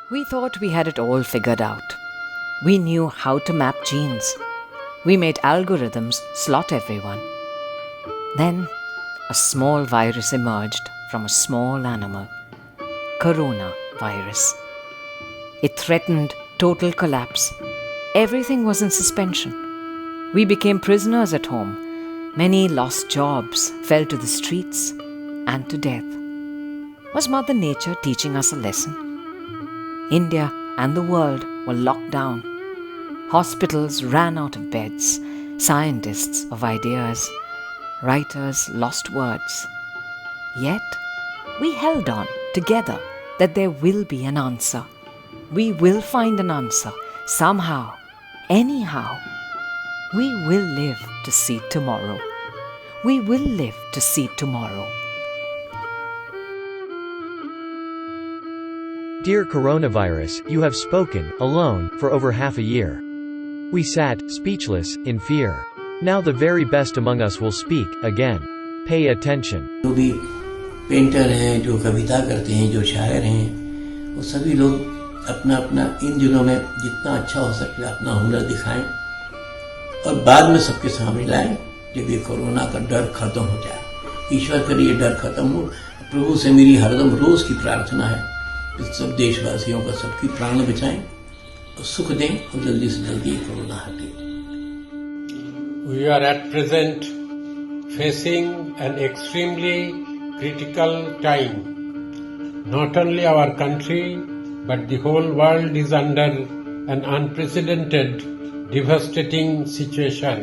We thought we had it all figured out. We knew how to map genes. We made algorithms slot everyone. Then, a small virus emerged from a small animal. Coronavirus. It threatened total collapse. Everything was in suspension. We became prisoners at home. Many lost jobs, fell to the streets, and to death. Was Mother Nature teaching us a lesson? India and the world were locked down. Hospitals ran out of beds, scientists of ideas, writers lost words. Yet, we held on together that there will be an answer. We will find an answer, somehow, anyhow. We will live to see tomorrow. We will live to see tomorrow. Dear coronavirus, you have spoken, alone, for over half a year. We sat, speechless, in fear. Now the very best among us will speak, again. Pay attention. जो भी painter हैं, जो कविता करते हैं, जो शायर हैं, वो सभी लोग अपना अपना इन दिनों में जितना अच्छा हो सके अपना हुनर दिखाएं और बाद में सबके सामने लाएं जब ये कोरोना का डर खत्म हो जाए। ईश्वर करे ये डर खत्म हो। प्रभु से मेरी हरदम रोज की प्रार्थना है कि सब देशवासियों का सबकी प्राण बचाएं और सुख दें और जल्दी से जल्दी कोरोना हटे। We are at present facing an extremely critical time. Not only our country, but the whole world is under an unprecedented, devastating situation.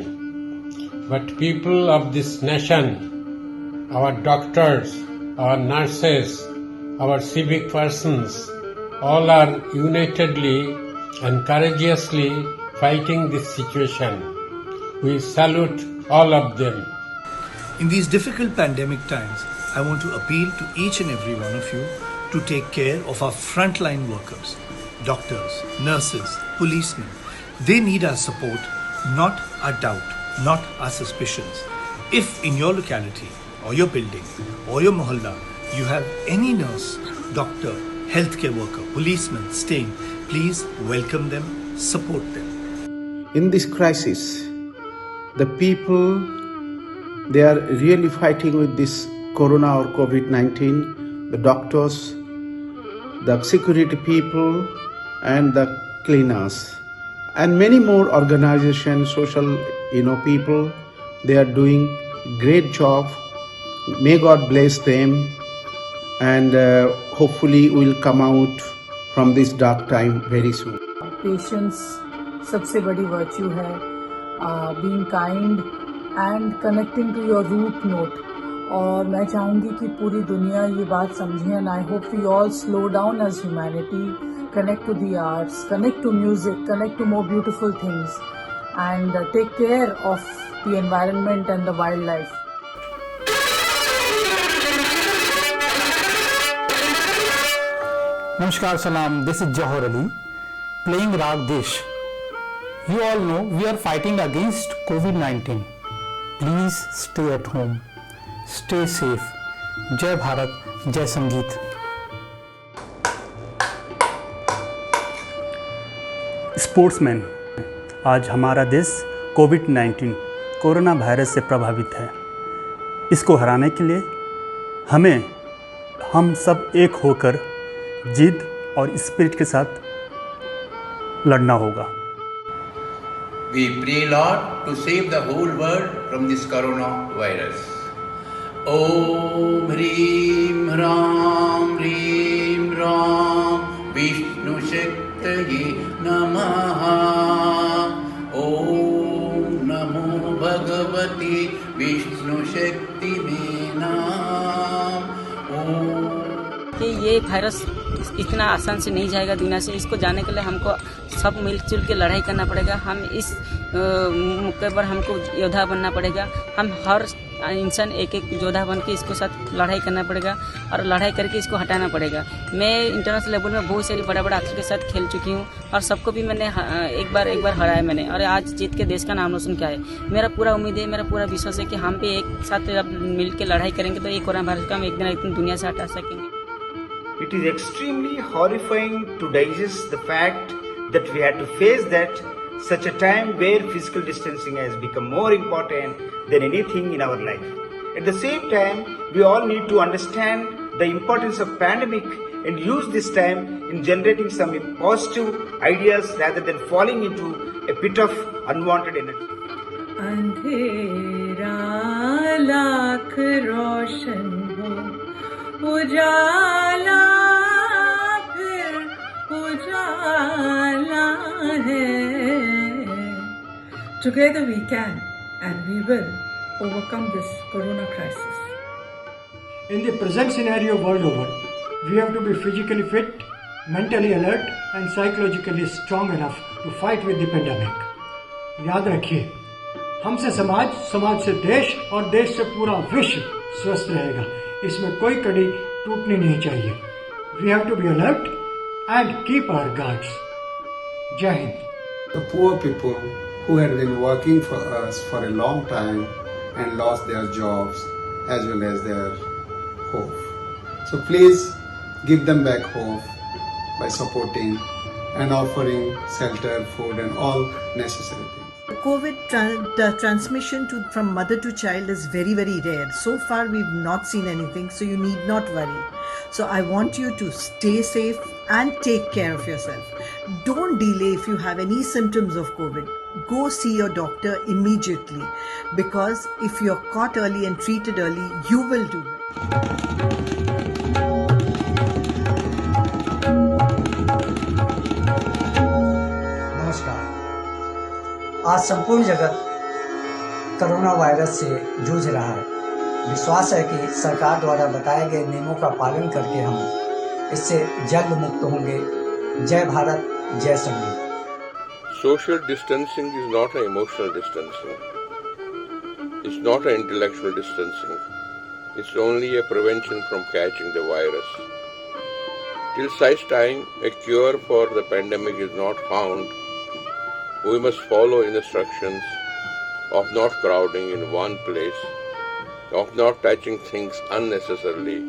But people of this nation, our doctors, our nurses, our civic persons, all are unitedly and courageously fighting this situation. We salute all of them. In these difficult pandemic times, I want to appeal to each and every one of you to take care of our frontline workers, doctors, nurses, policemen. They need our support, not our doubt, not our suspicions. If in your locality or your building or your mohalla you have any nurse, doctor, healthcare worker, policeman staying, please welcome them, support them. In this crisis, the people, they are really fighting with this corona or COVID-19, the doctors, the security people and the cleaners and many more organizations, social people, they are doing great job. May God bless them and hopefully we'll come out from this dark time very soon. Patience सबसे बड़ी virtue है, being kind and connecting to your root note. और मैं चाहूँगी कि पूरी दुनिया ये बात समझे and I hope we all slow down as humanity, connect to the arts, connect to music, connect to more beautiful things and take care of the environment and the wildlife. Namaskar Salam, this is Johar Ali playing Rag Desh. You all know we are fighting against COVID-19. Please stay at home. Stay safe. जय भारत, जय संगीत. Sportsman, आज हमारा देश कोविड-19 corona virus से प्रभावित है. इसको हराने के लिए हम सब एक होकर जिद और स्पिरिट के साथ लड़ना होगा. We pray, Lord, to save the whole world from this coronavirus. Om Hrim Ram Hrim Ram Vishnu Shaktaye Namaha. Om Namo Bhagavate Vishnu Shakti Naam. कि ये वायरस इतना आसान से नहीं जाएगा दुनिया से. इसको जाने के लिए हमको सब मिलजुल के लड़ाई करना पड़ेगा. हम इस मौके पर हमको योद्धा बनना पड़ेगा. हम हर इंसान एक एक योद्धा बन के इसको साथ लड़ाई करना पड़ेगा और लड़ाई करके इसको हटाना पड़ेगा. मैं इंटरनेशनल लेवल में बहुत सारी बड़ा एथलीट के साथ खेल चुकी हूँ और सबको भी मैंने एक बार हराया मैंने और आज जीत के देश का नाम रोशन किया है. मेरा पूरा उम्मीद है, मेरा पूरा विश्वास है कि हम भी एक साथ मिल के लड़ाई करेंगे तो ये कोरोना वायरस का हम एक दिन दुनिया से हटा सकेंगे. It is extremely horrifying to digest the fact that we had to face that such a time where physical distancing has become more important than anything in our life. At the same time, we all need to understand the importance of pandemic and use this time in generating some positive ideas rather than falling into a pit of unwanted energy. अंधेरा लाख रोशन हो उजाला फिर उजाला है. Together we can and we will overcome this corona crisis. In the present scenario world over, we have to be physically fit, mentally alert and psychologically strong enough to fight with the pandemic. याद रखिए, हमसे समाज, समाज से देश और देश से पूरा विश्व स्वस्थ रहेगा. इसमें कोई कड़ी टूटनी नहीं चाहिए. We have to be alert and keep our guards. Jai Hind. The poor people who had been working for us for a long time and lost their jobs as well as their hope. So please give them back hope by supporting and offering shelter, food and all necessary things. COVID transmission from mother to child is very, very rare. So far we've not seen anything, so you need not worry. So I want you to stay safe and take care of yourself. Don't delay if you have any symptoms of COVID. Go see your doctor immediately, because if you're caught early and treated early, you will do it. आज संपूर्ण जगत corona virus से जूझ रहा है. विश्वास है कि सरकार द्वारा बताए गए नियमों का पालन करके हम इससे जल्द मुक्त होंगे. जय भारत, जय संगीत. Social distancing is not an emotional distancing. It's not an intellectual distancing. It's only a prevention from catching the virus. Till such time a cure for the pandemic is not found, we must follow instructions of not crowding in one place, of not touching things unnecessarily,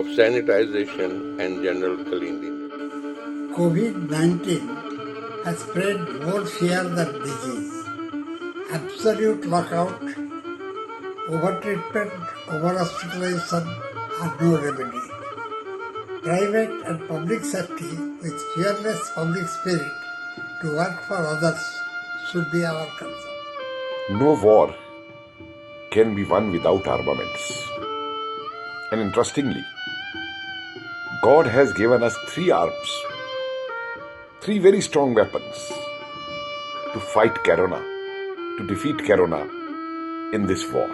of sanitization and general cleanliness. COVID-19 has spread more fear than disease. Absolute lockout, overtreatment, over-hospitalization are no remedy. Private and public safety with fearless public spirit to work for others should be our concern. No war can be won without armaments. And interestingly, God has given us 3 arms, 3 very strong weapons to fight Corona, to defeat Corona in this war.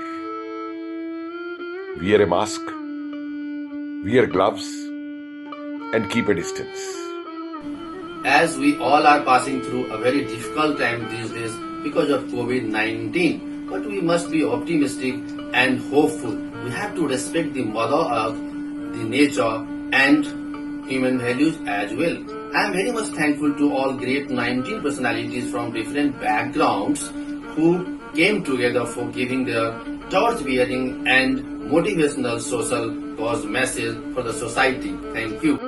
Wear a mask, wear gloves, and keep a distance. As we all are passing through a very difficult time these days because of COVID-19, but we must be optimistic and hopeful. We have to respect the Mother Earth, the nature and human values as well. I am very much thankful to all great 19 personalities from different backgrounds who came together for giving their torch-bearing and motivational social cause message for the society. Thank you.